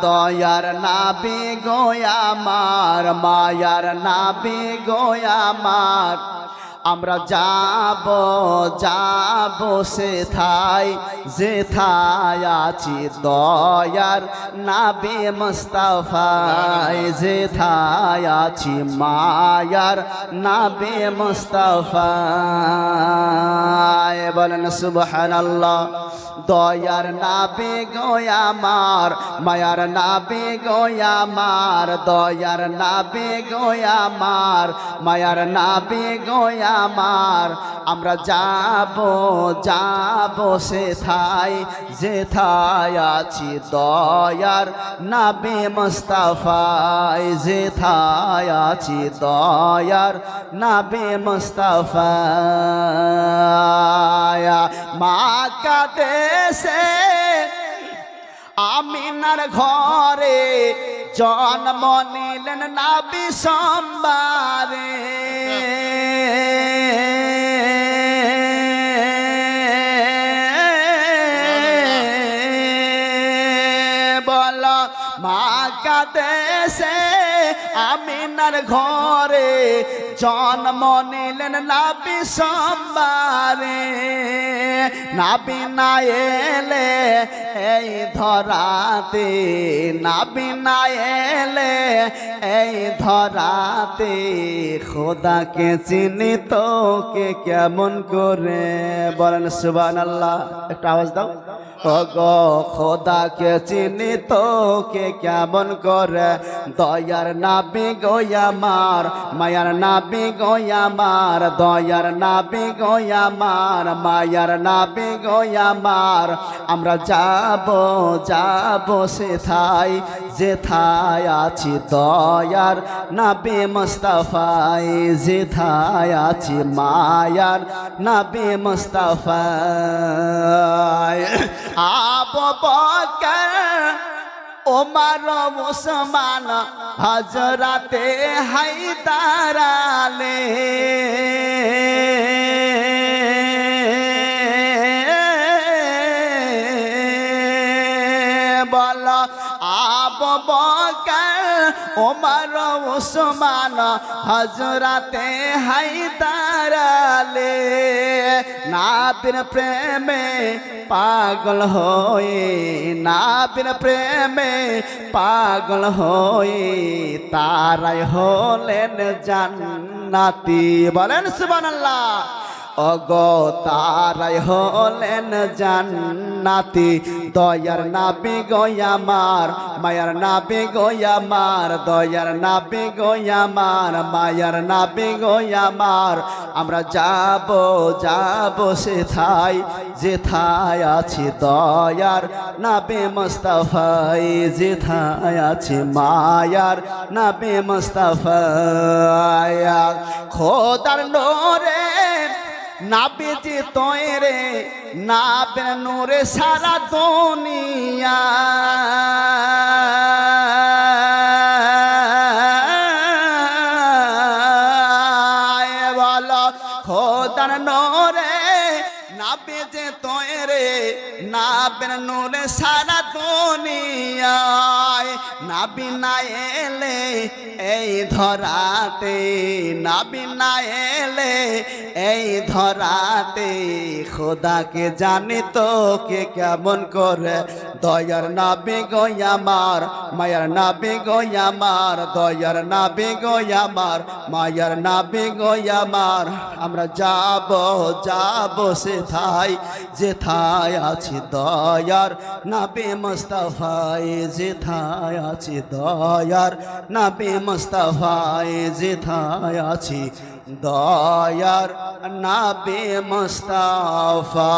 দয়ার নাবি গো আমার, মায়ার নাবি গো আমার, আমরা যাব যাব সেথায় যেথায় আছি দয়ার নাবি মুস্তাফায়, যেথায় আছি মায়ার নাবি মুস্তাফায়। বলেন সুবহানাল্লাহ। দয়ার নাবি গো আমার, মায়ার নাবি গো আমার, দয়ার নাবি গো আমার, মায়ার নাবি গো আমার, আমরা যাব যাব সেথায় যেথায় আছি দয়ার নাবি মুস্তাফায়, যেথায় আছি দয়ার নাবি মুস্তাফায়। মক্কা দেশে আমিনার ঘরে জন্ম নিলেন নবী সোমবারে, বল মক্কা দেশে আমিনার ঘরে জন্ম নিলেন নবী সোমবারে। নবী না এলে এই ধরাতে, নবী না এলে এই ধরাতে, খোদাকে চিনিত কে কেমন করে। বলেন সুবহানাল্লাহ। একটা আওয়াজ দাও। ওগো খোদাকে চিনিত কে কেমন করে, দয়ার নাবি গো আমার, মায়ার নাবি গো আমার, দয়ার নাবি গো আমার, মায়ার নাবি গো আমার, আমরা যাব যাব সেথায় যেথায় আছি দয়ার নাবি মুস্তাফায়, যেথায় আছি মায়ার নাবি মুস্তাফায়। আবু বকর ওমর উসমান হযরতে হায়দার আলী, বল আবু বকর ওমর উসমান হযরতে হায়দার আলী, নাবির প্রেমে পাগল হয়ে, নাবির প্রেমে পাগল হয়ে তারাই হলেন জান্নাতি। বলেন সুবহানাল্লাহ। ওগো তারাই হলেন জান্নাতি, দয়ার নাবি গো আমার, মায়ার নাবি গো আমার, দয়ার নাবি গো আমার, মায়ার নাবি গো আমার, আমরা যাব যাব সেথায় যেথায় আছি দয়ার নাবি মুস্তাফায়, যেথায় আছি মায়ার নাবি মুস্তাফায়। খোদার নূরে নাবিজি তৈরে, নাবের নূরে সারা দুনিয়া, বলো খোদার নূরে নাবিজি তৈরে, নাবের নূরে সারা দুনিয়ায়, নাবি না এলে এই ধরাতে, নাবি না এলে এই ধরাতে, খোদাকে জানিত কে কেমন করে, দয়ার নাবি গো আমার, মায়ার নাবি গো আমার, দয়ার নাবি গো আমার, মায়ার নাবি গো আমার, আমরা যাব যাব সেথায় যেথায় আছি দয়ার নাবি মুস্তাফায়, যেথায় আছি দয়ার নাবি মুস্তাফায়, যেথায় আছি দয়ার নাবি মুস্তাফা।